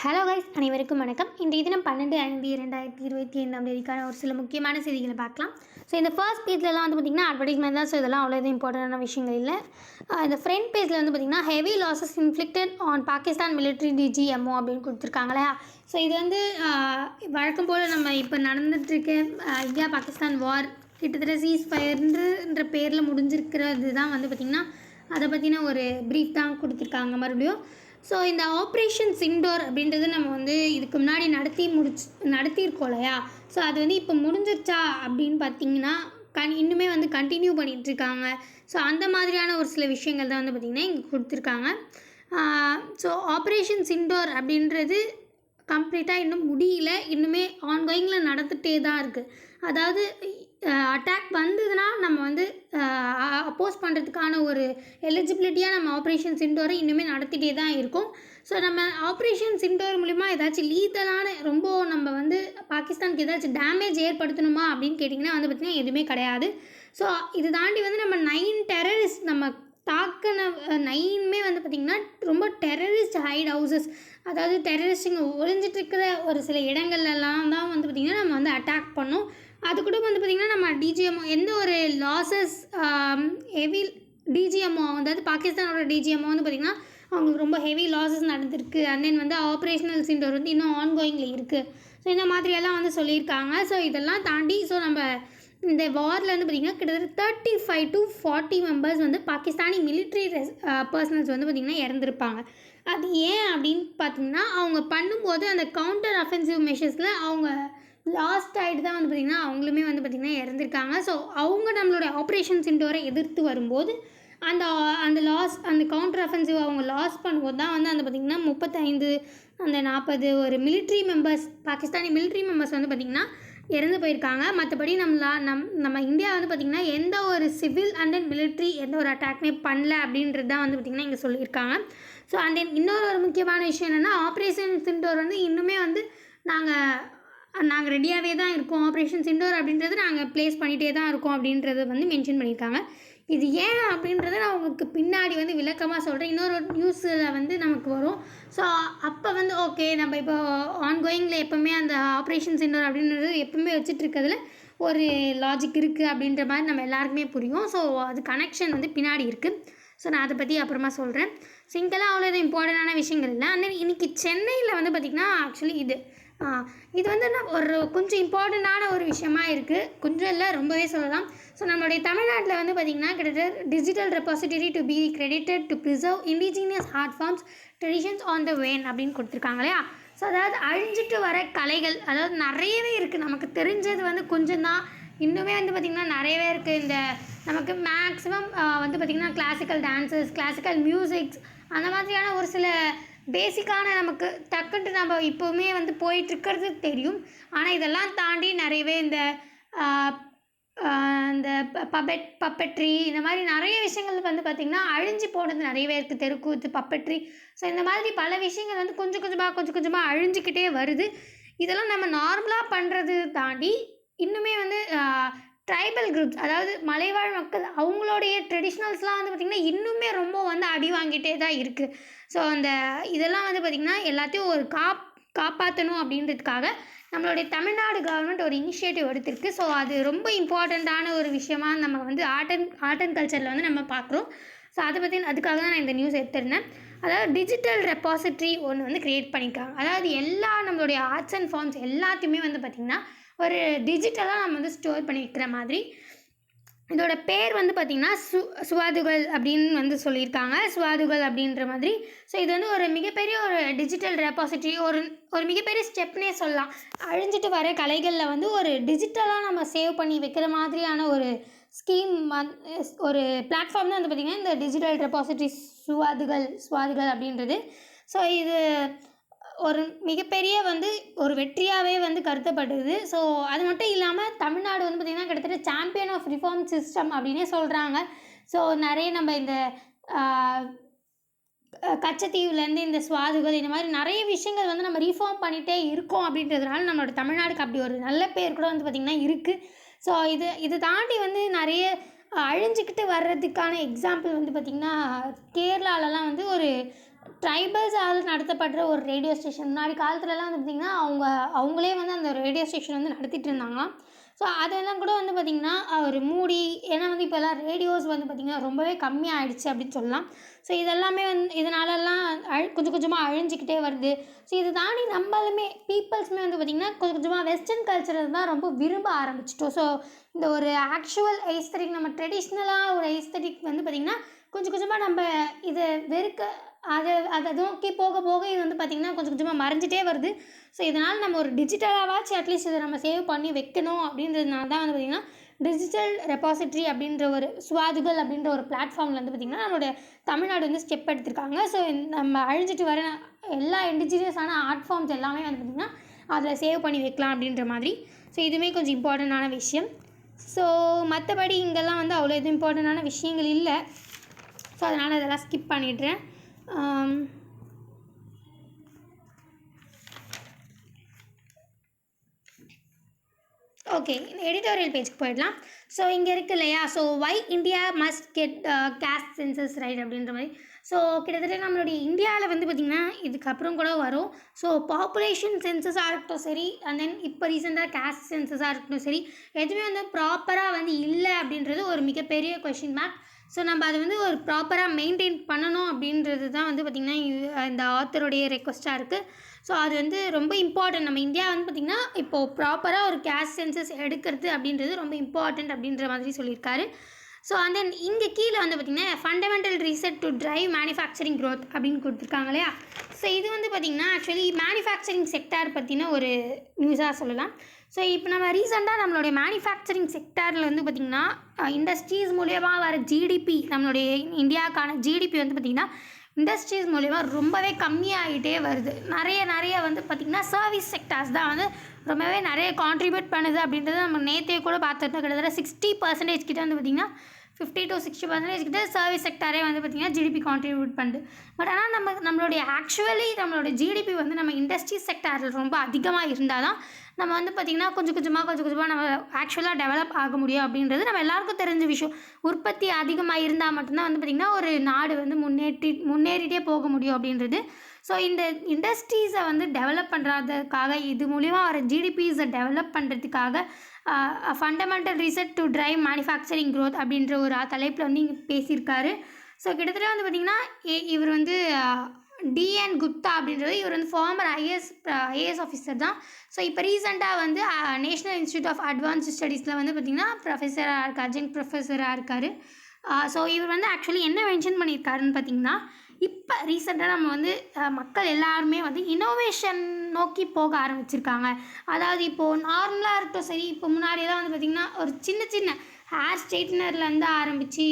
Hello guys, அனைவருக்கும் வணக்கம். இன்றைய தினம் 12/5/2025 ஒரு சில முக்கியமான செய்திகளை பார்க்கலாம். ஸோ இந்த ஃபர்ஸ்ட் பேஜ்லலாம் வந்து பார்த்திங்கன்னா அட்வர்டைஸ்மெண்ட் தான். ஸோ இதெல்லாம் அவ்வளோ இம்பார்ட்டண்டான விஷயங்கள் இல்லை. இந்த ஃப்ரண்ட் பேஜில் வந்து பார்த்திங்கன்னா heavy losses inflicted on Pakistan military DGMO அப்படின்னு கொடுத்துருக்காங்களே. ஸோ இது வந்து வழக்கம் போல் நம்ம இப்போ நடந்துகிட்ருக்க இந்தியா பாகிஸ்தான் வார் கிட்டத்தட்ட சீஸ் ஃபயர்ன்ற பேரில் முடிஞ்சிருக்கிறது தான் வந்து பார்த்திங்கன்னா அதை பற்றின ஒரு ப்ரீஃப் தான் கொடுத்துருக்காங்க மறுபடியும். ஸோ இந்த ஆப்ரேஷன் சிண்டோர் அப்படின்றது நம்ம வந்து இதுக்கு முன்னாடி நடத்தியிருக்கோம் இல்லையா. ஸோ அது வந்து இப்போ முடிஞ்சிருச்சா அப்படின்னு பார்த்தீங்கன்னா இன்னுமே வந்து கண்டினியூ பண்ணிகிட்ருக்காங்க. ஸோ அந்த மாதிரியான ஒரு சில விஷயங்கள் தான் வந்து பார்த்திங்கன்னா இங்கே கொடுத்துருக்காங்க. ஸோ ஆப்ரேஷன் சிண்டோர் அப்படின்றது கம்ப்ளீட்டாக இன்னும் முடியல, இன்னுமே ஆன்கோயிங்கில் நடந்துகிட்டே தான் இருக்குது. அதாவது அட்டாக் வந்ததுன்னா நம்ம வந்து அப்போஸ் பண்ணுறதுக்கான ஒரு எலிஜிபிலிட்டியாக நம்ம ஆப்ரேஷன் சிண்டோரை இன்னுமே நடத்திட்டே தான் இருக்கும். ஸோ நம்ம ஆப்ரேஷன் சிண்டோர் மூலிமா ஏதாச்சும் லீதலான ரொம்ப நம்ம வந்து பாகிஸ்தானுக்கு ஏதாச்சும் டேமேஜ் ஏற்படுத்தணுமா அப்படின்னு கேட்டிங்கன்னா வந்து பார்த்திங்கன்னா எதுவுமே கிடையாது. ஸோ இது தாண்டி வந்து நம்ம 9 டெரரிஸ்ட் நம்ம தாக்கின 9மே வந்து பார்த்திங்கன்னா ரொம்ப டெரரிஸ்ட் ஹைட் ஹவுசஸ், அதாவது டெரரிஸ்ட்டுங்க ஒளிஞ்சிட்ருக்கிற ஒரு சில இடங்கள்லாம் தான் வந்து பார்த்திங்கன்னா நம்ம வந்து அட்டாக் பண்ணோம். அது கூட வந்து பார்த்திங்கன்னா நம்ம டிஜிஎம்ஓ எந்த ஒரு லாஸஸ் ஹெவி டிஜிஎம்ஓ அதாவது பாகிஸ்தானோட டிஜிஎம்ஓ வந்து பார்த்திங்கன்னா அவங்களுக்கு ரொம்ப ஹெவி லாஸஸ் நடந்திருக்கு. அண்ட் தென் வந்து ஆப்ரேஷனல் சிண்டோர் வந்து இன்னும் ஆன்கோயிங்கில் இருக்குது. ஸோ இந்த மாதிரியெல்லாம் வந்து சொல்லியிருக்காங்க. ஸோ இதெல்லாம் தாண்டி ஸோ நம்ம இந்த வாரில் வந்து பார்த்திங்கன்னா கிட்டத்தட்ட 35 to 40 மெம்பர்ஸ் வந்து பாகிஸ்தானி மிலிட்ரி பர்சனல்ஸ் வந்து பார்த்திங்கன்னா இறந்துருப்பாங்க. அது ஏன் அப்படின்னு பார்த்திங்கன்னா அவங்க பண்ணும்போது அந்த கவுண்டர் அஃபென்சிவ் மெஷர்ஸில் அவங்க லாஸ்ட் ஆகிட்டு தான் வந்து பார்த்திங்கன்னா அவங்களுமே வந்து பார்த்திங்கன்னா இறந்துருக்காங்க. ஸோ அவங்க நம்மளோட ஆப்ரேஷன் சிண்டோரை எதிர்த்து வரும்போது அந்த கவுண்டர் அஃபென்சிவ் அவங்க லாஸ் பண்ணும்போது தான் வந்து அந்த பார்த்திங்கன்னா 35 அந்த 40 ஒரு military members Pakistani military members வந்து பார்த்திங்கன்னா இறந்து போயிருக்காங்க. மற்றபடி நம்ம இந்தியா வந்து பார்த்திங்கன்னா எந்த ஒரு சிவில் அண்ட் தென் மிலிட்ரி எந்த ஒரு அட்டாக்குமே பண்ணல அப்படின்றது தான் வந்து பார்த்திங்கன்னா இங்கே சொல்லியிருக்காங்க. ஸோ அண்ட் தென் இன்னொரு ஒரு முக்கியமான விஷயம் என்னென்னா ஆப்ரேஷன் சிண்டோர் வந்து இன்னுமே வந்து நாங்கள் ரெடியாகவே தான் இருக்கோம். ஆப்ரேஷன் சிண்டோர் அப்படின்றது நாங்கள் ப்ளேஸ் பண்ணிகிட்டே தான் இருக்கோம் அப்படின்றத வந்து மென்ஷன் பண்ணியிருக்காங்க. இது ஏன் அப்படின்றத நான் உங்களுக்கு பின்னாடி வந்து விளக்கமாக சொல்கிறேன். இன்னொரு நியூஸில் வந்து நமக்கு வரும். ஸோ அப்போ வந்து ஓகே நம்ம இப்போ ஆன்கோயிங்கில் எப்போவுமே அந்த ஆப்ரேஷன் சிண்டோர் அப்படின்றது எப்பவுமே வச்சுட்ருக்கிறதுல ஒரு லாஜிக் இருக்குது அப்படின்ற மாதிரி நம்ம எல்லாருக்குமே புரியும். ஸோ அது கனெக்ஷன் வந்து பின்னாடி இருக்குது. ஸோ நான் அதை பற்றி அப்புறமா சொல்கிறேன். ஸோ இங்கெல்லாம் அவ்வளோ இது இம்பார்ட்டண்டான விஷயங்கள் இல்லை. ஆனால் இன்றைக்கி சென்னையில் வந்து பார்த்திங்கன்னா ஆக்சுவலி இது வந்து ஒரு கொஞ்சம் இம்பார்ட்டண்ட்டான ஒரு விஷயமா இருக்குது. கொஞ்சம் இல்லை, ரொம்பவே சொல்லலாம். ஸோ நம்மளுடைய தமிழ்நாட்டில் வந்து பார்த்திங்கன்னா கிட்டத்தட்ட digital repository to be credited to preserve indigenous art forms traditions on the wane அப்படின்னு கொடுத்துருக்காங்க இல்லையா. ஸோ அதாவது அழிஞ்சிட்டு வர கலைகள் அதாவது நிறையவே இருக்குது. நமக்கு தெரிஞ்சது வந்து கொஞ்சம் தான், இன்னுமே வந்து பார்த்திங்கன்னா நிறையவே இருக்குது. இந்த நமக்கு மேக்ஸிமம் வந்து பார்த்திங்கன்னா கிளாசிக்கல் டான்ஸஸ், கிளாசிக்கல் மியூசிக்ஸ் அந்த மாதிரியான ஒரு சில பேசிக்கான நமக்கு டக்குன்ட்டு நம்ம இப்போவுமே வந்து போயிட்டுருக்கிறது தெரியும். ஆனால் இதெல்லாம் தாண்டி நிறையவே இந்த பப்பெட்ரி இந்த மாதிரி நிறைய விஷயங்கள் வந்து பார்த்திங்கன்னா அழிஞ்சு போனது நிறையவே இருக்குது. தெருக்கூத்து, பப்பெட்ரி, ஸோ இந்த மாதிரி பல விஷயங்கள் வந்து கொஞ்சம் கொஞ்சமாக அழிஞ்சிக்கிட்டே வருது. இதெல்லாம் நம்ம நார்மலாக பண்ணுறது தாண்டி இன்னுமே வந்து ட்ரைபல் குரூப்ஸ் அதாவது மலைவாழ் மக்கள் அவங்களுடைய ட்ரெடிஷ்னல்ஸ்லாம் வந்து பார்த்திங்கன்னா இன்னுமே ரொம்ப வந்து அடி வாங்கிட்டே தான் இருக்குது. ஸோ இதெல்லாம் வந்து பார்த்திங்கன்னா எல்லாத்தையும் ஒரு காப்பாற்றணும் அப்படின்றதுக்காக நம்மளுடைய தமிழ்நாடு கவர்மெண்ட் ஒரு இனிஷியேட்டிவ் எடுத்திருக்கு. ஸோ அது ரொம்ப இம்பார்ட்டண்ட்டான ஒரு விஷயமா நம்ம வந்து ஆர்ட் அண்ட் கல்ச்சரில் வந்து நம்ம பார்க்குறோம். ஸோ அதை பற்றி அதுக்காக தான் நான் இந்த நியூஸ் எடுத்திருந்தேன். அதாவது டிஜிட்டல் ரெபாசிட்ரி ஒன்று வந்து க்ரியேட் பண்ணியிருக்காங்க. அதாவது எல்லா நம்மளுடைய ஆர்ட்ஸ் அண்ட் ஃபார்ம்ஸ் எல்லாத்தையுமே வந்து பார்த்திங்கன்னா ஒரு டிஜிட்டலாக நம்ம வந்து ஸ்டோர் பண்ணி வைக்கிற மாதிரி. இதோட பேர் வந்து பார்த்திங்கன்னா சுவாதுகள் அப்படின்னு வந்து சொல்லியிருக்காங்க. சுவாதுகள் அப்படின்ற மாதிரி. ஸோ இது வந்து ஒரு மிகப்பெரிய ஒரு டிஜிட்டல் ரெபாசிட்டரி, ஒரு மிகப்பெரிய ஸ்டெப்னே சொல்லலாம். அழிஞ்சிட்டு வர கலைகளில் வந்து ஒரு டிஜிட்டலாக நம்ம சேவ் பண்ணி வைக்கிற மாதிரியான ஒரு ஸ்கீம் ஒரு பிளாட்ஃபார்ம் தான் வந்து பார்த்திங்கன்னா இந்த டிஜிட்டல் ரெபாசிட்டரி சுவாதுகள் அப்படின்றது. ஸோ இது ஒரு மிகப்பெரிய வந்து ஒரு வெற்றியாகவே வந்து கருதப்படுது. ஸோ அது மட்டும் இல்லாமல் தமிழ்நாடு வந்து பார்த்திங்கன்னா கிட்டத்தட்ட சாம்பியன் ஆஃப் ரிஃபார்ம் சிஸ்டம் அப்படின்னே சொல்கிறாங்க. ஸோ நிறைய நம்ம இந்த கச்சத்தீவுலேருந்து இந்த சுவாதுகள் இந்த மாதிரி நிறைய விஷயங்கள் வந்து நம்ம ரீஃபார்ம் பண்ணிகிட்டே இருக்கோம் அப்படின்றதுனால நம்மளோட தமிழ்நாடுக்கு அப்படி ஒரு நல்ல பேர் கூட வந்து பார்த்திங்கன்னா இருக்குது. ஸோ இது தாண்டி வந்து நிறைய அழிஞ்சிக்கிட்டு வர்றதுக்கான எக்ஸாம்பிள் வந்து பார்த்திங்கன்னா கேரளாலலாம் வந்து ஒரு ட்ரைபல்ஸால் நடத்தப்படுற ஒரு ரேடியோ ஸ்டேஷன். முன்னாடி காலத்துலலாம் வந்து பார்த்திங்கன்னா அவங்களே வந்து அந்த ரேடியோ ஸ்டேஷன் வந்து நடத்திட்டு இருந்தாங்களாம். ஸோ அதெல்லாம் கூட வந்து பார்த்திங்கன்னா ஒரு மூடி, ஏன்னா வந்து இப்போல்லாம் ரேடியோஸ் வந்து பார்த்திங்கன்னா ரொம்பவே கம்மியாகிடுச்சு அப்படின்னு சொல்லலாம். ஸோ இதெல்லாமே இதனாலலாம் கொஞ்சம் கொஞ்சமாக அழிஞ்சிக்கிட்டே வருது. ஸோ இது தாண்டி நம்மளுமே பீப்புள்ஸுமே வந்து பார்த்திங்கன்னா கொஞ்சம் கொஞ்சமாக வெஸ்டர்ன் கல்ச்சரை தான் ரொம்ப விரும்ப ஆரம்பிச்சிட்டோம். ஸோ இந்த ஒரு ஆக்சுவல் எஸ்தெட்டிக், நம்ம ட்ரெடிஷ்னலாக ஒரு எஸ்தெட்டிக் வந்து பார்த்திங்கன்னா கொஞ்சம் கொஞ்சமாக நம்ம இதை அதை நோக்கி போக போக இது வந்து பார்த்திங்கன்னா கொஞ்சம் கொஞ்சமாக மறைஞ்சிட்டே வருது. ஸோ இதனால் நம்ம ஒரு டிஜிட்டலாகவாச்சும் அட்லீஸ்ட் இதை நம்ம சேவ் பண்ணி வைக்கணும் அப்படின்றதுனால தான் வந்து பார்த்திங்கன்னா டிஜிட்டல் ரெபாசிட்ரி அப்படின்ற ஒரு சுவாதுகள் அப்படின்ற ஒரு பிளாட்ஃபார்மில் வந்து பார்த்திங்கன்னா நம்மளுடைய தமிழ்நாடு வந்து ஸ்டெப் எடுத்திருக்காங்க. ஸோ நம்ம அழிஞ்சிட்டு வர எல்லா இண்டிஜினியஸான ஆர்ட் ஃபார்ம்ஸ் எல்லாமே வந்து பார்த்திங்கன்னா அதில் சேவ் பண்ணி வைக்கலாம் அப்படின்ற மாதிரி. ஸோ இதுவுமே கொஞ்சம் இம்பார்ட்டண்ட்டான விஷயம். ஸோ மற்றபடி இங்கெல்லாம் வந்து அவ்வளோ எதுவும் இம்பார்ட்டண்ட்டான விஷயங்கள் இல்லை. ஸோ அதனால் அதெல்லாம் ஸ்கிப் பண்ணிடுறேன். ஓகே, இந்த எடிட்டோரியல் பேஜுக்கு போயிடலாம். ஸோ இங்கே இருக்குது இல்லையா, so why India must get caste census right அப்படின்ற மாதிரி. ஸோ கிட்டத்தட்ட நம்மளுடைய இந்தியாவில் வந்து பார்த்திங்கன்னா இதுக்கப்புறம் கூட வரும். ஸோ பாப்புலேஷன் சென்சஸாக இருக்கட்டும் சரி, அண்ட் தென் இப்போ ரீசெண்டாக கேஸ்ட் சென்சஸாக இருக்கட்டும் சரி, எதுவுமே வந்து ப்ராப்பராக வந்து இல்லை அப்படின்றது ஒரு மிகப்பெரிய கொஷின் மார்க். ஸோ நம்ம அதை வந்து ஒரு ப்ராப்பராக மெயின்டைன் பண்ணணும் அப்படின்றது தான் வந்து பார்த்திங்கன்னா இந்த ஆத்தருடைய ரெக்வஸ்ட்டாக இருக்குது. ஸோ அது வந்து ரொம்ப இம்பார்ட்டன்ட். நம்ம இந்தியா வந்து பார்த்திங்கன்னா இப்போது ப்ராப்பராக ஒரு கேஸ்ட் சென்சஸ் எடுக்கிறது அப்படின்றது ரொம்ப இம்பார்ட்டன்ட் அப்படின்ற மாதிரி சொல்லியிருக்காரு. ஸோ அண்ட் தென் இங்கே கீழே வந்து பார்த்திங்கன்னா fundamental reset to drive manufacturing growth அப்படின்னு கொடுத்துருக்காங்க இல்லையா. ஸோ இது வந்து பார்த்திங்கன்னா ஆக்சுவலி மேனுஃபேக்சரிங் செக்டார் பற்றின ஒரு நியூஸாக சொல்லலாம். ஸோ இப்போ நம்ம ரீசெண்டாக நம்மளுடைய மேனுஃபேக்சரிங் செக்டாரில் வந்து பார்த்திங்கன்னா இண்டஸ்ட்ரீஸ் மூலயமா வர ஜிடிபி, நம்மளுடைய இந்தியாவுக்கான ஜிடிபி வந்து பார்த்திங்கன்னா இண்டஸ்ட்ரீஸ் மூலயமா ரொம்பவே கம்மியாகிட்டே வருது. நிறைய வந்து பார்த்திங்கன்னா சர்வீஸ் செக்டார்ஸ் தான் வந்து ரொம்பவே நிறைய கான்ட்ரிபியூட் பண்ணுது அப்படின்றத நம்ம நேற்றே கூட பார்த்துருந்தோம். கிட்டத்தட்ட 60% கிட்ட வந்து பார்த்திங்கன்னா 50 to 60% கிட்ட சர்வீஸ் செக்டாரே வந்து பார்த்திங்கன்னா ஜிடிபி கான்ட்ரிபியூட் பண்ணுது. பட் ஆனால் நம்மளுடைய நம்மளோட ஜிடிபி வந்து நம்ம இண்டஸ்ட்ரி செக்டாரில் ரொம்ப அதிகமாக இருந்தால் தான் நம்ம வந்து பார்த்திங்கன்னா கொஞ்சம் கொஞ்சமாக நம்ம ஆக்சுவலாக டெவலப் ஆக முடியும் அப்படின்றது நம்ம எல்லாருக்கும் தெரிஞ்ச விஷயம். உற்பத்தி அதிகமாக இருந்தால் மட்டும்தான் வந்து பார்த்திங்கன்னா ஒரு நாடு வந்து முன்னேறிட்டே போக முடியும் அப்படின்றது. ஸோ இந்த இண்டஸ்ட்ரீஸை வந்து டெவலப் பண்ணுறதுக்காக, இது மூலிமா வர ஜிடிபிஸை டெவலப் பண்ணுறதுக்காக fundamental reset to drive manufacturing growth அப்படின்ற ஒரு தலைப்பில் வந்து இங்கே பேசியிருக்காரு. ஸோ கிட்டத்தட்ட வந்து பார்த்திங்கன்னா இவர் வந்து டிஎன் குப்தா அப்படின்றது, இவர் வந்து ஃபார்மர் ஐஏஎஸ் ஆஃபீஸர் தான். ஸோ இப்போ ரீசெண்டாக வந்து நேஷ்னல் இன்ஸ்டியூட் ஆஃப் அட்வான்ஸ்டு ஸ்டடீஸில் வந்து பார்த்திங்கன்னா ப்ரொஃபஸராக இருக்கார், அட்ஜங்க்ட் ப்ரொஃபஸராக இருக்கார். ஸோ இவர் வந்து ஆக்சுவலி என்ன மென்ஷன் பண்ணியிருக்காருன்னு பார்த்திங்கன்னா, இப்போ ரீசெண்டாக நம்ம வந்து மக்கள் எல்லாருமே வந்து இனோவேஷன் நோக்கி போக ஆரம்பிச்சிருக்காங்க. அதாவது இப்போது நார்மலாக இருக்கட்டும் சரி, இப்போ முன்னாடியெல்லாம் வந்து பார்த்திங்கன்னா ஒரு சின்ன ஹேர் ஸ்ட்ரெயிட்னர்லேருந்து ஆரம்பித்து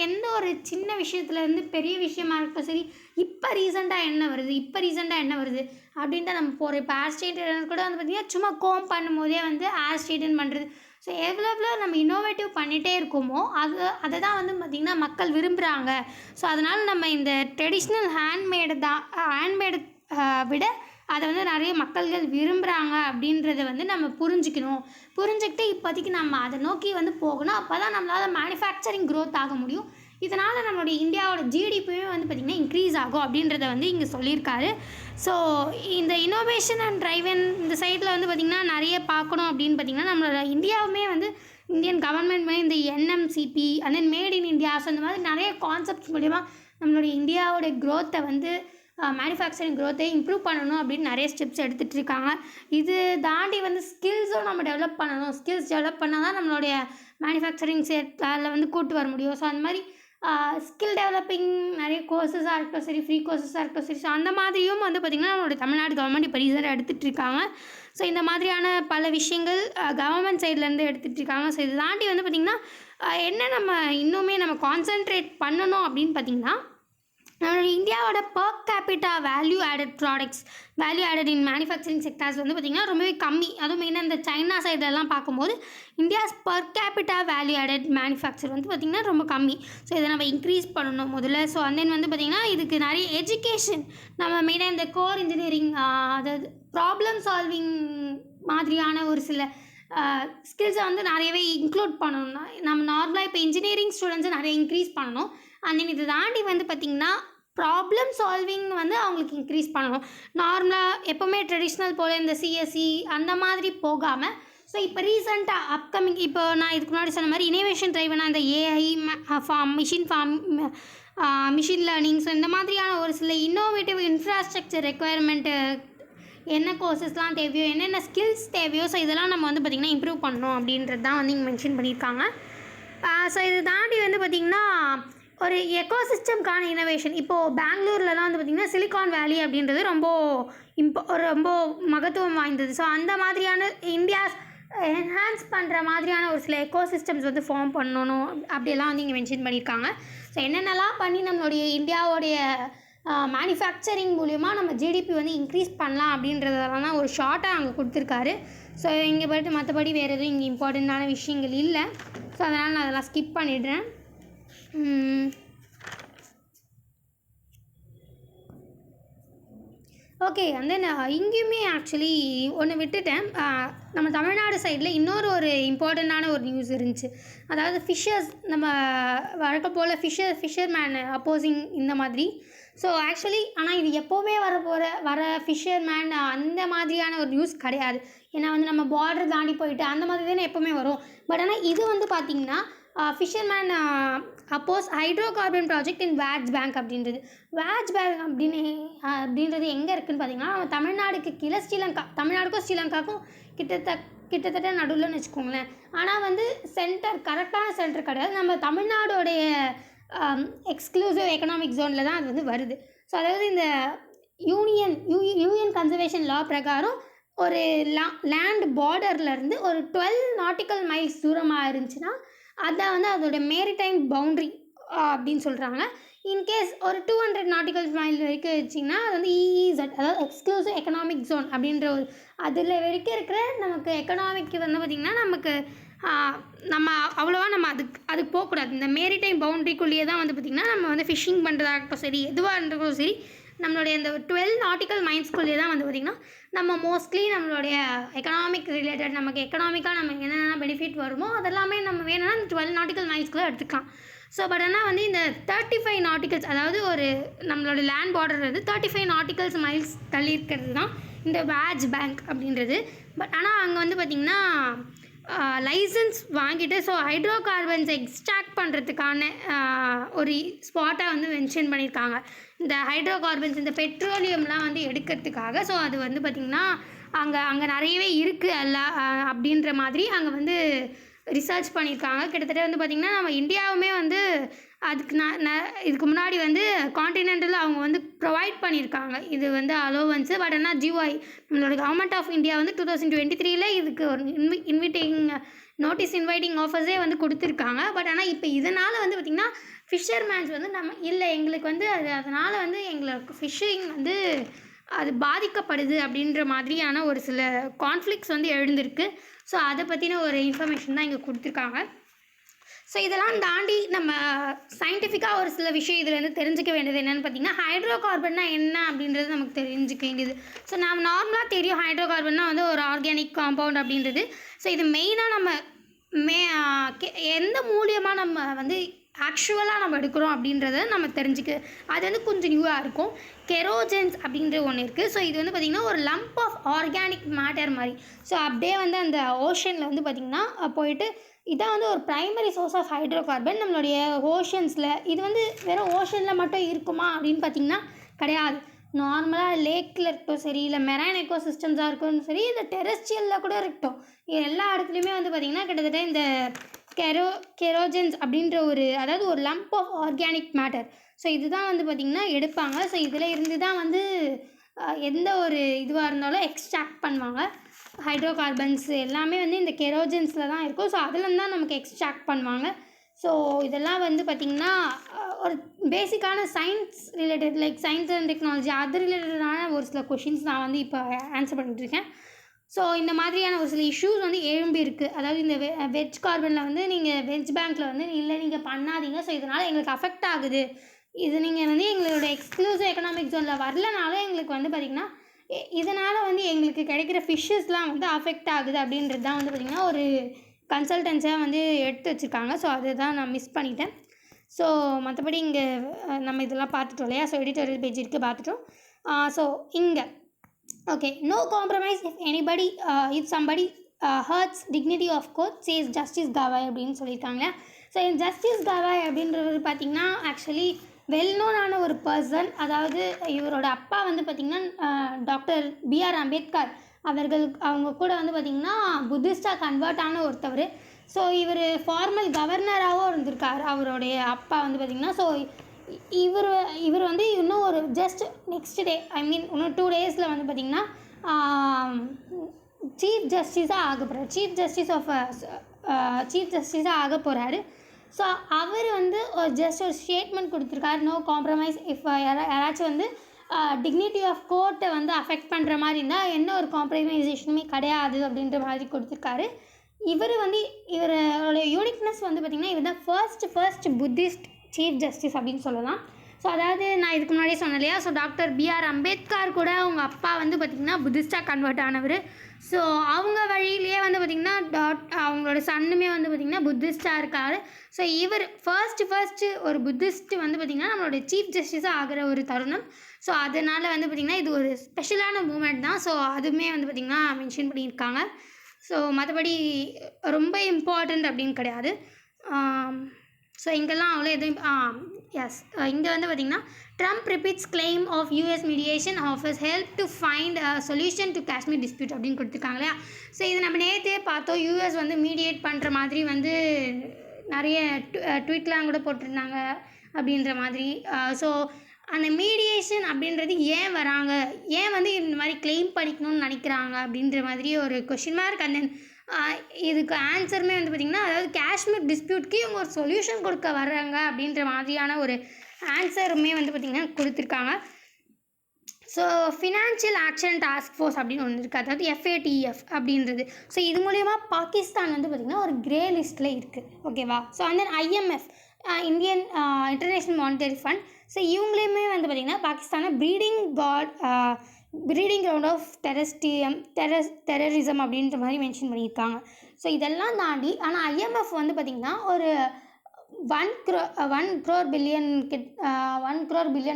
எந்த ஒரு சின்ன விஷயத்துலேருந்து பெரிய விஷயமா இருக்கட்டும் சரி, இப்போ ரீசெண்டாக என்ன வருது அப்படின்ட்டு நம்ம போகிறோம். இப்போ ஹேர் ஸ்ட்ரெயிட்னர் கூட வந்து பார்த்திங்கன்னா சும்மா கோம் பண்ணும்போதே வந்து ஹேர் ஸ்ட்ரெயிட்டன் பண்ணுறது. ஸோ எவ்வளோ நம்ம இன்னோவேட்டிவ் பண்ணிகிட்டே இருக்கோமோ அதை தான் வந்து பார்த்திங்கன்னா மக்கள் விரும்புகிறாங்க. ஸோ அதனால் நம்ம இந்த ட்ரெடிஷ்னல் ஹேண்ட்மேடு விட அதை வந்து நிறைய மக்கள்கள் விரும்புகிறாங்க அப்படின்றத வந்து நம்ம புரிஞ்சுக்கிட்டு இப்போதைக்கு நம்ம அதை நோக்கி வந்து போகணும். அப்போ தான் நம்மளால் மேனுஃபேக்சரிங் க்ரோத் ஆக முடியும். இதனால் நம்மளுடைய இந்தியாவோட ஜிடிபியுமே வந்து பார்த்திங்கன்னா இன்க்ரீஸ் ஆகும் அப்படின்றத வந்து இங்கே சொல்லியிருக்காரு. ஸோ இந்த இனோவேஷன் அண்ட் ட்ரைவன் இந்த சைடில் வந்து பார்த்திங்கன்னா நிறைய பார்க்கணும் அப்படின்னு பார்த்திங்கன்னா நம்மளோட இந்தியாவுமே வந்து இந்தியன் கவர்மெண்ட்மே இந்த NMCP and then made in India, so இந்த மாதிரி நிறைய கான்செப்ட்ஸ் மூலிமா நம்மளுடைய இந்தியாவோட க்ரோத்தை வந்து மேனுஃபேக்சரிங் க்ரோத்தை இம்ப்ரூவ் பண்ணணும் அப்படின்னு நிறைய ஸ்டெப்ஸ் எடுத்துகிட்டு இருக்காங்க. இது தாண்டி வந்து ஸ்கில்ஸும் நம்ம டெவலப் பண்ணணும். ஸ்கில்ஸ் டெவலப் பண்ணால் தான் நம்மளுடைய மேனுஃபேக்சரிங் செக்டாரில் வந்து கூட்டு வர முடியும். ஸோ அந்த மாதிரி ஸ்கில் டெவலப்பிங் நிறைய கோர்சஸாக இருக்கட்டும் சரி, ஃப்ரீ கோர்சஸாக இருக்கட்டும் சரி, ஸோ அந்த மாதிரியும் வந்து பார்த்திங்கன்னா நம்மளுடைய தமிழ்நாடு கவர்மெண்ட் இப்போ ரீசெண்டாக எடுத்துகிட்டு இருக்காங்க. ஸோ இந்த மாதிரியான பல விஷயங்கள் கவர்மெண்ட் சைட்லேருந்து எடுத்துகிட்டு இருக்காங்க. ஸோ இது தாண்டி வந்து பார்த்திங்கன்னா என்ன நம்ம இன்னுமே நம்ம கான்சென்ட்ரேட் பண்ணணும் அப்படின்னு பார்த்திங்கன்னா, நம்மளுடைய இந்தியாவோட per capita value added in manufacturing sectors வந்து பார்த்திங்கன்னா ரொம்பவே கம்மி. அதுவும் மெயினாக இந்த சைனா சைடெல்லாம் பார்க்கும்போது India's per capita value added manufacture வந்து பார்த்திங்கன்னா ரொம்ப கம்மி. ஸோ இதை நம்ம இன்க்ரீஸ் பண்ணணும் முதல்ல. ஸோ அண்ட் தென் வந்து பார்த்திங்கன்னா இதுக்கு நிறைய எஜுகேஷன், நம்ம மெயினாக இந்த கோர் இன்ஜினியரிங், அதாவது ப்ராப்ளம் சால்விங் மாதிரியான ஒரு சில ஸ்கில்ஸை வந்து நிறையவே இன்க்ளூட் பண்ணணும். நம்ம நார்மலாக இப்போ இன்ஜினியரிங் ஸ்டூடெண்ட்ஸை நிறைய இன்க்ரீஸ் பண்ணணும். அண்ட் தென் இதை தாண்டி வந்து பார்த்திங்கன்னா ப்ராப்ளம் சால்விங் வந்து அவங்களுக்கு இன்க்ரீஸ் பண்ணணும். நார்மலாக எப்போவுமே ட்ரெடிஷ்னல் போல் இந்த சிஎஸ்சி அந்த மாதிரி போகாமல், ஸோ இப்போ ரீசெண்டாக அப்கமிங் இப்போ நான் இதுக்கு முன்னாடி சொன்ன மாதிரி இனோவேஷன் ட்ரைவனாக இந்த ஏஐ மிஷின் லேர்னிங், ஸோ இந்த மாதிரியான ஒரு சில இன்னோவேட்டிவ் இன்ஃப்ராஸ்ட்ரக்சர் ரெக்குயர்மெண்ட்டு என்ன கோர்சஸ்லாம் தேவையோ, என்னென்ன ஸ்கில்ஸ் தேவையோ, ஸோ இதெல்லாம் நம்ம வந்து பார்த்திங்கன்னா இம்ப்ரூவ் பண்ணணும் அப்படின்றது தான் வந்து இங்கே மென்ஷன் பண்ணியிருக்காங்க. ஸோ இதை தாண்டி வந்து பார்த்திங்கன்னா ஒரு எக்கோசிஸ்டம்கான இனோவேஷன். இப்போது பெங்களூர்லலாம் வந்து பார்த்திங்கன்னா சிலிகான் வேலி அப்படின்றது ரொம்ப மகத்துவம் வாய்ந்தது. ஸோ அந்த மாதிரியான இந்தியாஸ் என்ஹான்ஸ் பண்ணுற மாதிரியான ஒரு சில எக்கோசிஸ்டம்ஸ் வந்து ஃபார்ம் பண்ணணும் அப்படியெல்லாம் வந்து இங்கே மென்ஷன் பண்ணியிருக்காங்க. ஸோ என்னென்னலாம் பண்ணி நம்மளுடைய இந்தியாவோடைய மேனுஃபேக்சரிங் மூலிமா நம்ம ஜிடிபி வந்து இன்க்ரீஸ் பண்ணலாம் அப்படின்றதெல்லாம் தான் ஒரு ஷார்ட்டாக அங்கே கொடுத்துருக்காரு. ஸோ இங்கே போய்ட்டு மற்றபடி வேறு எதுவும் இங்கே இம்பார்ட்டண்ட்டான விஷயங்கள் இல்லை. ஸோ அதனால் நான் அதெல்லாம் ஸ்கிப் பண்ணிடுறேன். ஓகே, அண்ட் தென் இங்கேயுமே ஆக்சுவலி ஒன்று விட்டுட்டேன். நம்ம தமிழ்நாடு சைடில் இன்னொரு இம்பார்ட்டண்ட்டான ஒரு நியூஸ் இருந்துச்சு. அதாவது ஃபிஷர்ஸ், நம்ம வழக்கம் போல் ஃபிஷர்மேன் அப்போசிங் இந்த மாதிரி. ஸோ ஆக்சுவலி ஆனால் இது எப்போவுமே வர ஃபிஷர்மேன் அந்த மாதிரியான ஒரு நியூஸ் கிடையாது. ஏன்னா வந்து நம்ம பார்டர் தாண்டி போயிட்டு அந்த மாதிரி தானே எப்போவுமே வரும். பட் ஆனால் இது வந்து பார்த்திங்கன்னா ஃபிஷர்மேன் அப்போஸ் ஹைட்ரோ கார்பன் ப்ராஜெக்ட் இன் வேட்ஸ் பேங்க் அப்படின்றது. வேட்ஸ் பேங்க் அப்படின்றது எங்கே இருக்குதுன்னு பார்த்திங்கன்னா நம்ம தமிழ்நாடுக்கு கீழே தமிழ்நாடுக்கும் ஸ்ரீலங்காவுக்கும் கிட்டத்தட்ட நடுவில்னு வச்சுக்கோங்களேன். ஆனால் வந்து கரெக்டான சென்டர் கிடையாது. நம்ம தமிழ்நாடோடைய எக்ஸ்க்ளூசிவ் எக்கனாமிக் ஜோனில் தான் அது வந்து வருது. ஸோ அதாவது இந்த யூனியன் கன்சர்வேஷன் லா பிரகாரம் ஒரு லேண்ட் பார்டர்லேருந்து ஒரு 12 நாட்டிக்கல் மைல்ஸ் தூரமாக இருந்துச்சுன்னா அதான் வந்து அதோட மேரிடைம் பவுண்ட்ரி அப்படின்னு சொல்கிறாங்க. இன்கேஸ் ஒரு 200 நாட்டிக்கல் மைல் வரைக்கும் வச்சிங்கன்னா அது வந்து EEZ, அதாவது எக்ஸ்க்ளூசிவ் எக்கனாமிக் ஜோன் அப்படின்ற ஒரு அதில் வரைக்கும் இருக்கிற நமக்கு எக்கனாமிக்கு வந்து பார்த்திங்கன்னா நமக்கு நம்ம அவ்வளோவா நம்ம அதுக்கு போகக்கூடாது. இந்த மேரிடைம் பவுண்ட்ரிக்குள்ளேயே தான் வந்து பார்த்திங்கன்னா நம்ம வந்து ஃபிஷ்ஷிங் பண்ணுறதாகட்டும் சரி, எதுவாக இருந்தாலும் சரி, நம்மளுடைய இந்த 12 நாட்டிக்கல் மைல்ஸ்குள்ளேயே தான் வந்து பார்த்திங்கன்னா நம்ம மோஸ்ட்லி நம்மளுடைய எக்கனாமிக் ரிலேட்டட் நமக்கு எக்கனாமிக்காக நமக்கு என்னென்ன பெனிஃபிட் வருமோ அதெல்லாமே நம்ம வேணும்னா இந்த 12 நாட்டிக்கல் மைல்ஸ்குள்ளே எடுத்துக்கலாம். ஸோ பட் ஆனால் வந்து இந்த 35 நாட்டிக்கல்ஸ், அதாவது ஒரு நம்மளோட லேண்ட் பார்டர் வந்து 35 நாட்டிக்கல்ஸ் மைல்ஸ் தள்ளி இருக்கிறது தான் இந்த வேட்ஸ் பேங்க் அப்படின்றது. பட் ஆனால் அங்கே வந்து பார்த்திங்கன்னா லைசன்ஸ் வாங்கிட்டு ஸோ ஹைட்ரோ கார்பன்ஸை எக்ஸ்ட்ராக்ட் பண்ணுறதுக்கான ஒரு ஸ்பாட்டாக வந்து மென்ஷன் பண்ணியிருக்காங்க. இந்த ஹைட்ரோ கார்பன்ஸ், இந்த பெட்ரோலியம்லாம் வந்து எடுக்கிறதுக்காக. ஸோ அது வந்து பார்த்திங்கன்னா அங்கே நிறையவே இருக்குது அப்படின்ற மாதிரி அங்கே வந்து ரிசர்ச் பண்ணியிருக்காங்க. கிட்டத்தட்ட வந்து பார்த்திங்கன்னா நம்ம இந்தியாவுமே வந்து அதுக்கு இதுக்கு முன்னாடி வந்து கான்டினென்டலில் அவங்க வந்து ப்ரொவைட் பண்ணியிருக்காங்க இது வந்து அலோவன்ஸு. பட் ஆனால் GOI நம்மளோட கவர்மெண்ட் ஆஃப் இந்தியா வந்து 2023 இதுக்கு ஒரு இன்வைட்டிங் ஆஃபர்ஸே வந்து கொடுத்துருக்காங்க. பட் ஆனால் இப்போ இதனால் வந்து பார்த்திங்கன்னா ஃபிஷர்மேன்ஸ் வந்து நம்ம இல்லை எங்களுக்கு வந்து அதனால் வந்து எங்களுக்கு ஃபிஷ்ஷிங் வந்து அது பாதிக்கப்படுது அப்படின்ற மாதிரியான ஒரு சில கான்ஃப்ளிக்ஸ் வந்து எழுந்திருக்கு. ஸோ அதை பற்றின ஒரு இன்ஃபர்மேஷன் தான் இங்கே கொடுத்துருக்காங்க. ஸோ இதெல்லாம் தாண்டி நம்ம சயின்டிஃபிக்காக ஒரு சில விஷயம் இதில் வந்து தெரிஞ்சிக்க வேண்டியது என்னென்னு பார்த்திங்கன்னா ஹைட்ரோ கார்பன்னா என்ன அப்படின்றது நமக்கு தெரிஞ்சிக்க வேண்டியது. ஸோ நம்ம நார்மலாக தெரியும் ஹைட்ரோ கார்பன்னா வந்து ஒரு ஆர்கானிக் காம்பவுண்ட் அப்படின்றது. ஸோ இது மெயினாக நம்ம எந்த மூலியமாக நம்ம வந்து ஆக்சுவலாக நம்ம எடுக்கிறோம் அப்படின்றத நம்ம தெரிஞ்சுக்க அது வந்து கொஞ்சம் நியூவாக இருக்கும். கெரோஜன்ஸ் அப்படின்ற ஒன்று இருக்குது. ஸோ இது வந்து பார்த்திங்கன்னா ஒரு லம்ப் ஆஃப் ஆர்கானிக் மேட்டர் மாதிரி. ஸோ அப்படியே வந்து அந்த ஓஷனில் வந்து பார்த்திங்கன்னா போயிட்டு இதான் வந்து ஒரு primary source of hydrocarbon நம்மளுடைய ஓஷன்ஸில். இது வந்து வெறும் ஓஷனில் மட்டும் இருக்குமா அப்படின்னு பார்த்திங்கன்னா கிடையாது. நார்மலாக லேக்கில் இருக்கட்டும் சரி, இல்லை மெரைன் எக்கோ சிஸ்டம்ஸாக இருக்கட்டும் சரி, இந்த டெரெஸ்ட்ரியலில் கூட இருக்கட்டும், எல்லா இடத்துலையுமே வந்து பார்த்திங்கன்னா கிட்டத்தட்ட இந்த கெரோஜன்ஸ் அப்படின்ற அதாவது ஒரு lump of organic matter. So இதுதான் வந்து பார்த்திங்கன்னா எடுப்பாங்க. ஸோ இதில் இருந்து தான் வந்து எந்த ஒரு இதுவாக இருந்தாலும் எக்ஸ்ட்ராக்ட் பண்ணுவாங்க. ஹைட்ரோ கார்பன்ஸ் எல்லாமே வந்து இந்த கெரோஜன்ஸில் தான் இருக்கும். ஸோ அதில் தான் நமக்கு எக்ஸ்ட்ராக்ட் பண்ணுவாங்க. ஸோ இதெல்லாம் வந்து பார்த்திங்கன்னா ஒரு பேசிக்கான science related like science and technology அது ரிலேட்டடான ஒரு சில கொஷின்ஸ் நான் வந்து இப்போ ஆன்சர் பண்ணிட்டுருக்கேன். ஸோ இந்த மாதிரியான ஒரு சில இஷ்யூஸ் வந்து எழும்பி இருக்குது. அதாவது இந்த வெஜ் கார்பனில் வந்து நீங்கள் வெஜ் பேங்க்கில் வந்து இல்லை நீங்கள் பண்ணாதீங்க, ஸோ இதனால் எங்களுக்கு அஃபெக்ட் ஆகுது, இது நீங்கள் வந்து எங்களோட எக்ஸ்க்ளூசிவ் எக்கனாமிக் ஜோனில் வரலனாலும் எங்களுக்கு வந்து பார்த்திங்கன்னா இதனால் வந்து எங்களுக்கு கிடைக்கிற ஃபிஷ்ஷஸ்லாம் வந்து அஃபெக்ட் ஆகுது அப்படின்றது தான் வந்து பார்த்திங்கன்னா ஒரு கன்சல்டன்ஸாக வந்து எடுத்து வச்சுருக்காங்க. ஸோ அதுதான் நான் மிஸ் பண்ணிட்டேன். ஸோ மற்றபடி இங்கே நம்ம இதெல்லாம் பார்த்துட்டோம் இல்லையா. ஸோ எடிட்டோரியல் பேஜ் இருக்குது, பார்த்துட்டோம். ஸோ இங்கே okay, no compromise if anybody if somebody hurts dignity of court says justice Gavai அப்படின்னு சொல்லியிருக்காங்க. ஸோ இந்த ஜஸ்டிஸ் கவாய் அப்படின்றது பார்த்திங்கன்னா ஆக்சுவலி வெல் நோனான ஒரு பர்சன். அதாவது இவரோட அப்பா வந்து பார்த்திங்கன்னா டாக்டர் பிஆர் அம்பேத்கர் அவங்க கூட வந்து பார்த்திங்கன்னா புத்திஸ்டாக கன்வெர்ட் ஆன ஒருத்தவர். ஸோ இவர் ஃபார்மல் கவர்னராகவும் இருந்திருக்கார் அவருடைய அப்பா வந்து பார்த்திங்கன்னா. ஸோ இவர் வந்து இன்னும் ஒரு ஜஸ்ட் நெக்ஸ்ட் டே இன்னும் 2 டேஸில் வந்து பார்த்திங்கன்னா சீஃப் ஜஸ்டிஸாக ஆக போகிறார். சீஃப் ஜஸ்டிஸாக ஆக போகிறாரு. ஸோ அவர் வந்து ஜஸ்ட் ஒரு ஸ்டேட்மெண்ட் கொடுத்துருக்காரு, நோ காம்ப்ரமைஸ் இஃப் யாராச்சும் வந்து டிக்னிட்டி ஆஃப் கோர்ட்டை வந்து அஃபெக்ட் பண்ணுற மாதிரி இருந்தால் என்ன ஒரு காம்ப்ரமைசேஷனுமே கிடையாது அப்படின்ற மாதிரி கொடுத்துருக்காரு. இவரோட யூனிக்னஸ் வந்து பார்த்திங்கன்னா இவர் தான் ஃபர்ஸ்ட் புத்திஸ்ட் சீஃப் ஜஸ்டிஸ் அப்படின்னு சொல்லலாம். ஸோ அதாவது நான் இதுக்கு முன்னாடியே சொன்னேன் இல்லையா. ஸோ டாக்டர் பிஆர் அம்பேத்கர் கூட அவங்க அப்பா வந்து பார்த்திங்கன்னா புத்திஸ்டாக கன்வெர்ட் ஆனவர். ஸோ அவங்க வழியிலேயே வந்து பார்த்திங்கன்னா அவங்களோட சன்னுமே வந்து பார்த்திங்கன்னா புத்திஸ்டாக இருக்கார். ஸோ இவர் ஃபர்ஸ்ட்டு ஒரு புத்திஸ்ட்டு வந்து பார்த்திங்கன்னா நம்மளோட சீஃப் ஜஸ்டிஸாக ஆகிற ஒரு தருணம். ஸோ அதனால் வந்து பார்த்திங்கன்னா இது ஒரு ஸ்பெஷலான மூமெண்ட் தான். ஸோ அதுவுமே வந்து பார்த்திங்கன்னா மென்ஷன் பண்ணியிருக்காங்க. ஸோ மற்றபடி ரொம்ப இம்பார்ட்டண்ட் அப்படின்னு கிடையாது. ஸோ இங்கெல்லாம் அவ்வளோ எதுவும் எஸ் இங்கே வந்து பார்த்திங்கன்னா Trump repeats claim of US mediation offers help to find solution to Kashmir dispute அப்படின்னு கொடுத்துருக்காங்க இல்லையா. ஸோ இது நம்ம நேற்றே பார்த்தோம். யூஎஸ் வந்து மீடியேட் பண்ணுற மாதிரி வந்து நிறைய ட்வீட்லாம் கூட போட்டிருந்தாங்க அப்படின்ற மாதிரி. ஸோ அந்த மீடியேஷன் அப்படின்றது ஏன் வராங்க, ஏன் வந்து இந்த மாதிரி கிளைம் பண்ணிக்கணும்னு நினைக்கிறாங்க அப்படின்ற மாதிரி ஒரு கொஷின் மார்க். அண்ட் தென் இதுக்கு ஆன்சருமே வந்து பார்த்திங்கன்னா அதாவது காஷ்மீர் டிஸ்பியூட்க்கு இவங்க ஒரு சொல்யூஷன் கொடுக்க வர்றாங்க அப்படின்ற மாதிரியான ஒரு ஆன்சருமே வந்து பார்த்திங்கன்னா கொடுத்துருக்காங்க. So financial action task force அப்படின்னு ஒன்று இருக்குது, அதாவது FATF அப்படின்றது. ஸோ இது மூலயமா பாகிஸ்தான் வந்து பார்த்திங்கன்னா ஒரு கிரே லிஸ்ட்டில் இருக்குது, ஓகேவா. ஸோ அந்த IMF Indian international monetary fund. So இவங்களையுமே வந்து பார்த்திங்கன்னா பாகிஸ்தானை ப்ரீடிங் கிரவுண்ட் ஆஃப் டெரரிசம் அப்படின்ற மாதிரி மென்ஷன் பண்ணியிருக்காங்க. ஸோ இதெல்லாம் தாண்டி ஆனால் IMF வந்து பார்த்திங்கன்னா ஒரு 1 crore பில்லியன்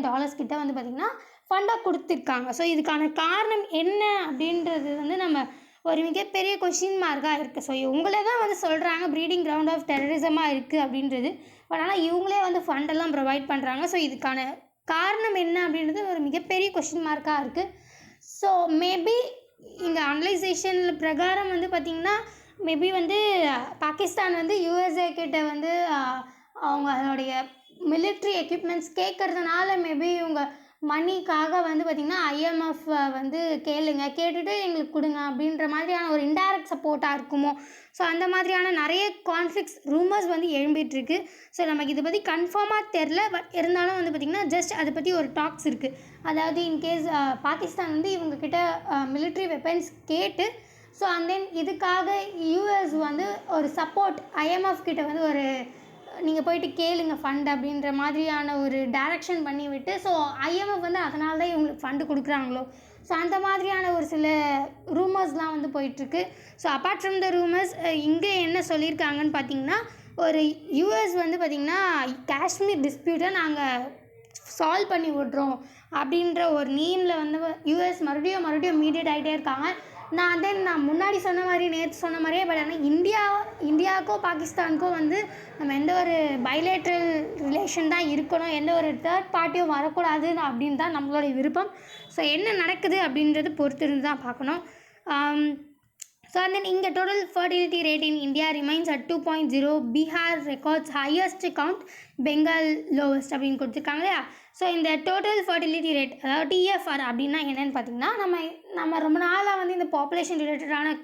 டாலர்ஸ் கிட்ட வந்து பார்த்திங்கன்னா ஃபண்டாக கொடுத்துருக்காங்க. ஸோ இதுக்கான காரணம் என்ன அப்படின்றது வந்து நம்ம ஒரு மிகப்பெரிய கொஷின் மார்க்காக இருக்குது. ஸோ இவங்களே தான் வந்து சொல்கிறாங்க ப்ரீடிங் கிரவுண்ட் ஆஃப் டெரரிசமாக இருக்குது அப்படின்றது. பட் ஆனால் இவங்களே வந்து ஃபண்டெல்லாம் ப்ரொவைட் பண்ணுறாங்க. ஸோ இதுக்கான காரணம் என்ன அப்படின்றது ஒரு மிகப்பெரிய கொஷின் மார்க்காக இருக்குது. ஸோ மேபி இங்கே அனலைசேஷன் பிரகாரம் வந்து பார்த்திங்கன்னா மேபி வந்து பாகிஸ்தான் வந்து USA கிட்ட வந்து அவங்க அதனுடைய மிலிட்ரி எக்யூப்மெண்ட்ஸ் கேட்குறதுனால மேபி இவங்க மணிக்காக வந்து பார்த்திங்கன்னா IMF வந்து கேட்டுட்டு எங்களுக்கு கொடுங்க அப்படின்ற மாதிரியான ஒரு இன்டைரக்ட் சப்போர்ட்டாக இருக்குமோ. ஸோ அந்த மாதிரியான நிறைய கான்ஃப்ளிக்ஸ் ரூமர்ஸ் வந்து எழும்பிட்டுருக்கு. ஸோ நமக்கு இதை பற்றி கன்ஃபார்மாக தெரில. பட் இருந்தாலும் வந்து பார்த்திங்கன்னா ஜஸ்ட் அதை பற்றி ஒரு டாக்ஸ் இருக்குது. அதாவது இன்கேஸ் பாகிஸ்தான் வந்து இவங்கக்கிட்ட மிலிட்ரி வெப்பன்ஸ் கேட்டு ஸோ அண்ட் தென் இதுக்காக US வந்து ஒரு சப்போர்ட் IMF கிட்ட வந்து ஒரு நீங்கள் போயிட்டு கேளுங்க ஃபண்ட் அப்படின்ற மாதிரியான ஒரு டைரக்ஷன் பண்ணி விட்டு ஸோ IMF வந்து அதனால தான் இவங்களுக்கு ஃபண்டு கொடுக்குறாங்களோ. ஸோ அந்த மாதிரியான ஒரு சில ரூமர்ஸ்லாம் வந்து போயிட்டுருக்கு. So apart from the rumours இங்கே என்ன சொல்லியிருக்காங்கன்னு பார்த்தீங்கன்னா ஒரு US வந்து பார்த்திங்கன்னா காஷ்மீர் டிஸ்பியூட்டை நாங்கள் சால்வ் பண்ணி விட்றோம் அப்படின்ற ஒரு நீமில் வந்து US மறுபடியும் மீடியேட் ஆகிட்டே இருக்காங்க. நான் முன்னாடி சொன்ன மாதிரி நேற்று சொன்ன மாதிரியே பட் ஆனால் இந்தியாவுக்கோ பாகிஸ்தானுக்கோ வந்து நம்ம எந்த ஒரு பைலேட்ரல் ரிலேஷன் தான் இருக்கணும், எந்த ஒரு தேர்ட் பார்ட்டியும் வரக்கூடாது அப்படின்னு தான் நம்மளுடைய விருப்பம். ஸோ என்ன நடக்குது அப்படின்றது பொறுத்து இருந்து தான் பார்க்கணும். ஸோ அண்ட் தென் இங்கே total fertility rate in India remains at 2.0, Bihar records highest count, Bengal lowest அப்படின்னு கொடுத்துருக்காங்க இல்லையா. ஸோ இந்த டோட்டல் ஃபர்டிலிட்டி ரேட் அதாவது TFR அப்படின்னா என்னென்னு பார்த்திங்கன்னா நம்ம ரொம்ப நாளாக வந்து இந்த பாப்புலேஷன் ரிலேட்டடான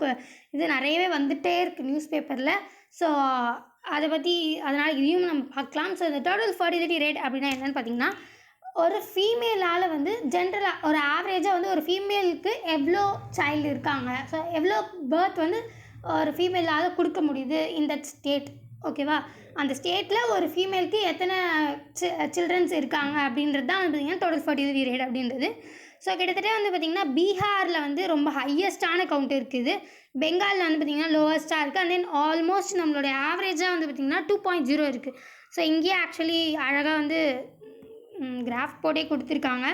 இது நிறையவே வந்துகிட்டே இருக்குது நியூஸ் பேப்பரில். ஸோ அதை பற்றி அதனால் இதையும் நம்ம பார்க்கலாம். ஸோ இந்த டோட்டல் ஃபர்டிலிட்டி ரேட் அப்படின்னா என்னென்னு பார்த்திங்கன்னா ஒரு ஃபீமேலால் வந்து ஜென்ரலாக ஒரு ஆவரேஜாக வந்து ஒரு ஃபீமேலுக்கு எவ்வளோ சைல்டு இருக்காங்க, ஸோ எவ்வளோ பர்த் வந்து ஒரு ஃபீமேலால் கொடுக்க முடியுது இந்த ஸ்டேட், ஓகேவா. அந்த ஸ்டேட்டில் ஒரு ஃபீமேலுக்கு எத்தனை சில்ட்ரன்ஸ் இருக்காங்க அப்படின்றது தான் வந்து பார்த்திங்கன்னா டோட்டல் ஃபர்டிலிட்டி ரேட் அப்படின்றது. ஸோ கிட்டத்தட்ட வந்து பார்த்திங்கன்னா பீகாரில் வந்து ரொம்ப ஹையஸ்டான கவுண்ட் இருக்குது, பெங்காலில் வந்து பார்த்திங்கன்னா லோவஸ்ட்டாக இருக்குது, அண்ட் தென் ஆல்மோஸ்ட் நம்மளுடைய ஆவரேஜாக வந்து பார்த்திங்கன்னா 2.0 இருக்குது. ஸோ இங்கேயே ஆக்சுவலி அழகாக வந்து கிராஃப் போட்டே கொடுத்துருக்காங்க.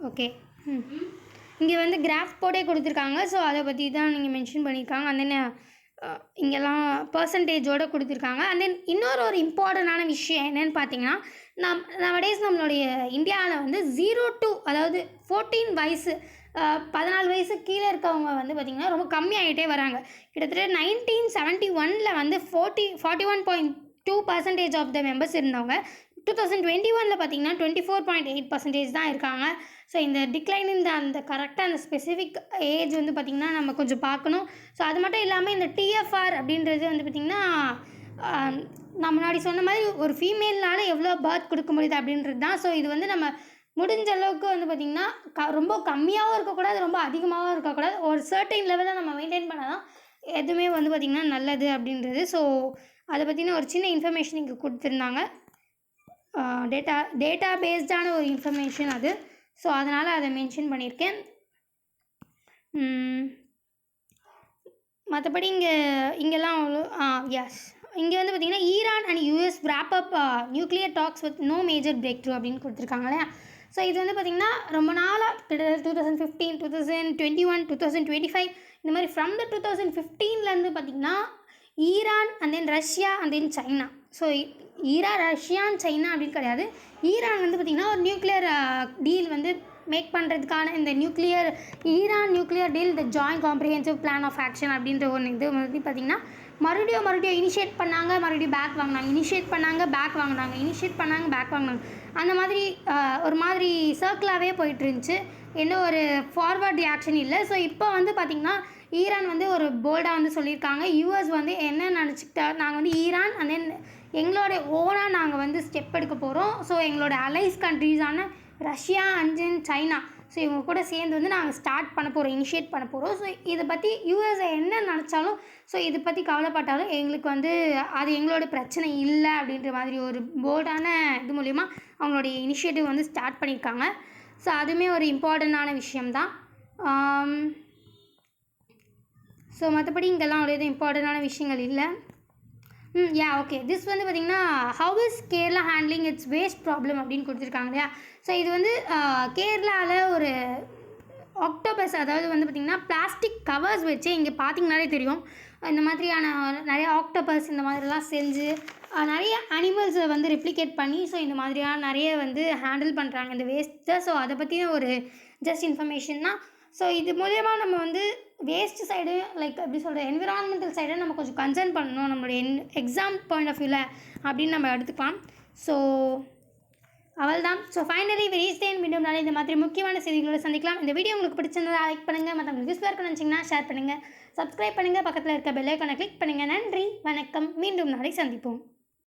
ஓகே, இங்கே வந்து கிராஃப் போட்டே கொடுத்துருக்காங்க. ஸோ அதை பற்றி தான் நீங்கள் மென்ஷன் பண்ணியிருக்காங்க. அண்ட் தென் இங்கெல்லாம் பர்சன்டேஜோடு கொடுத்துருக்காங்க. அண்ட் தென் ஒரு இம்பார்ட்டண்டான விஷயம் என்னென்னு பார்த்தீங்கன்னா, நவடேஸ் நம்மளுடைய இந்தியாவில் வந்து 0 to அதாவது 14 வயசு 14 வயசு கீழே இருக்கவங்க வந்து பார்த்திங்கன்னா ரொம்ப கம்மியாகிட்டே வராங்க. கிட்டத்தட்ட 1971 வந்து 41.2% ஆஃப் த மெம்பர்ஸ் இருந்தவங்க 2021 பார்த்திங்கன்னா 24.8% தான் இருக்காங்க. ஸோ இந்த டிக்ளைன் அந்த கரெக்டாக அந்த ஸ்பெசிஃபிக் ஏஜ் வந்து பார்த்திங்கன்னா நம்ம கொஞ்சம் பார்க்கணும். ஸோ அது மட்டும் இல்லாமல் இந்த டிஎஃப்ஆர் அப்படின்றது வந்து பார்த்திங்கன்னா நான் முன்னாடி சொன்ன மாதிரி ஒரு ஃபீமேல்னால எவ்வளோ பர்த் கொடுக்க முடியுது அப்படின்றது தான். ஸோ இது வந்து நம்ம முடிஞ்ச அளவுக்கு வந்து பார்த்திங்கன்னா ரொம்ப கம்மியாகவும் இருக்கக்கூடாது, ரொம்ப அதிகமாகவும் இருக்கக்கூடாது. ஒரு சர்டைன் லெவலில் நம்ம மெயின்டைன் பண்ணால் தான் எதுவுமே வந்து பார்த்திங்கன்னா நல்லது அப்படின்றது. ஸோ அதை பற்றின ஒரு சின்ன இன்ஃபர்மேஷன் இங்கே கொடுத்துருந்தாங்க. டேட்டா பேஸ்டான ஒரு இன்ஃபர்மேஷன் அது. ஸோ அதனால் அதை மென்ஷன் பண்ணியிருக்கேன். மற்றபடி இங்கெல்லாம் அவ்வளோ எஸ் இங்கே வந்து பார்த்திங்கன்னா Iran and US wrap up nuclear talks with no major breakthrough அப்படின்னு கொடுத்துருக்காங்க இல்லையா. ஸோ இது வந்து பார்த்திங்கன்னா ரொம்ப நாளாக கிட்டத்தட்ட 2015, 2021, 2025 இந்த மாதிரி ஃப்ரம் த 2015 பார்த்திங்கன்னா Iran and then Russia and then China. So Russia and China அப்படின்னு கிடையாது. ஈரான் வந்து பார்த்திங்கன்னா ஒரு நியூக்ளியர் டீல் வந்து மேக் பண்ணுறதுக்கான இந்த Iran nuclear deal the joint comprehensive plan of action அப்படின்ற ஒன்று இது வந்து பார்த்திங்கன்னா மறுபடியும் இனிஷியேட் பண்ணாங்க, மறுபடியும் பேக் வாங்கினாங்க, இனிஷியேட் பண்ணாங்க, பேக் வாங்கினாங்க. அந்த மாதிரி ஒரு மாதிரி சர்க்கிளாகவே போயிட்டு இருந்துச்சு. எந்த ஒரு ஃபார்வர்ட் ரியாக்ஷன் இல்லை. ஸோ இப்போ வந்து பார்த்திங்கன்னா ஈரான் வந்து ஒரு போல்டாக வந்து சொல்லியிருக்காங்க. யூஎஸ் வந்து என்ன நினச்சிக்கிட்டா, நாங்கள் வந்து ஈரான் அண்ட் தென் எங்களோட ஓனாக நாங்கள் வந்து ஸ்டெப் எடுக்க போகிறோம். ஸோ எங்களோட அலைஸ் கண்ட்ரீஸான Russia and then China, so இவங்க கூட சேர்ந்து வந்து நாங்கள் இனிஷியேட் பண்ண போகிறோம். ஸோ இதை பற்றி யூஎஸ்ஐ என்ன நினச்சாலும், ஸோ இதை பற்றி கவலைப்பட்டாலும் எங்களுக்கு வந்து அது எங்களோட பிரச்சனை இல்லை அப்படின்ற மாதிரி ஒரு போல்டான இது மூலிமா அவங்களுடைய இனிஷியேட்டிவ் வந்து ஸ்டார்ட் பண்ணியிருக்காங்க. ஸோ அதுவுமே ஒரு இம்பார்ட்டண்டான விஷயம்தான். ஸோ மற்றபடி இங்கெல்லாம் ஒரு எதுவும் இம்பார்ட்டண்டான விஷயங்கள் இல்லை. ஓகே, திஸ் வந்து பார்த்திங்கன்னா how is Kerala handling it's waste problem அப்படின்னு கொடுத்துருக்காங்க இல்லையா. ஸோ இது வந்து கேரளாவில் ஒரு ஆக்டோபஸ், அதாவது வந்து பார்த்திங்கன்னா பிளாஸ்டிக் கவர்ஸ் வச்சு இங்கே பார்த்திங்கனாலே தெரியும் இந்த மாதிரியான நிறைய ஆக்டோபஸ் இந்த மாதிரிலாம் செஞ்சு நிறைய அனிமல்ஸை வந்து ரெப்ளிகேட் பண்ணி ஸோ இந்த மாதிரியான நிறைய வந்து ஹேண்டில் பண்ணுறாங்க இந்த வேஸ்ட்டை. ஸோ அதை பற்றின ஒரு ஜஸ்ட் இன்ஃபர்மேஷன் தான். ஸோ இது மூலயமா நம்ம வந்து வேஸ்ட் சைடு லைக் எப்படி சொல்கிற என்விரான்மெண்டல் சைடை நம்ம கொஞ்சம் கன்சர்ன் பண்ணணும் நம்மளுடைய எக்ஸாம் பாயிண்ட் ஆஃப் வியூவில் அப்படின்னு நம்ம எடுத்துக்கலாம். ஸோ அவள் தான். ஸோ ஃபைனலி ரீஸ்டேன் மீண்டும் நாளை இந்த மாதிரி முக்கியமான செய்திகளோடு சந்திக்கலாம். இந்த வீடியோ உங்களுக்கு பிடிச்சிருந்தா லைக் பண்ணுங்கள், மற்றவங்களுக்கு யூஸ்ஃபுல்லாக இருக்குன்னு நினச்சிங்கன்னா ஷேர் பண்ணுங்கள், சப்ஸ்கிரைப் பண்ணுங்கள், பக்கத்தில் இருக்க பெல் ஐக்கானை கிளிக் பண்ணுங்கள். நன்றி, வணக்கம், மீண்டும் நாளை சந்திப்போம்.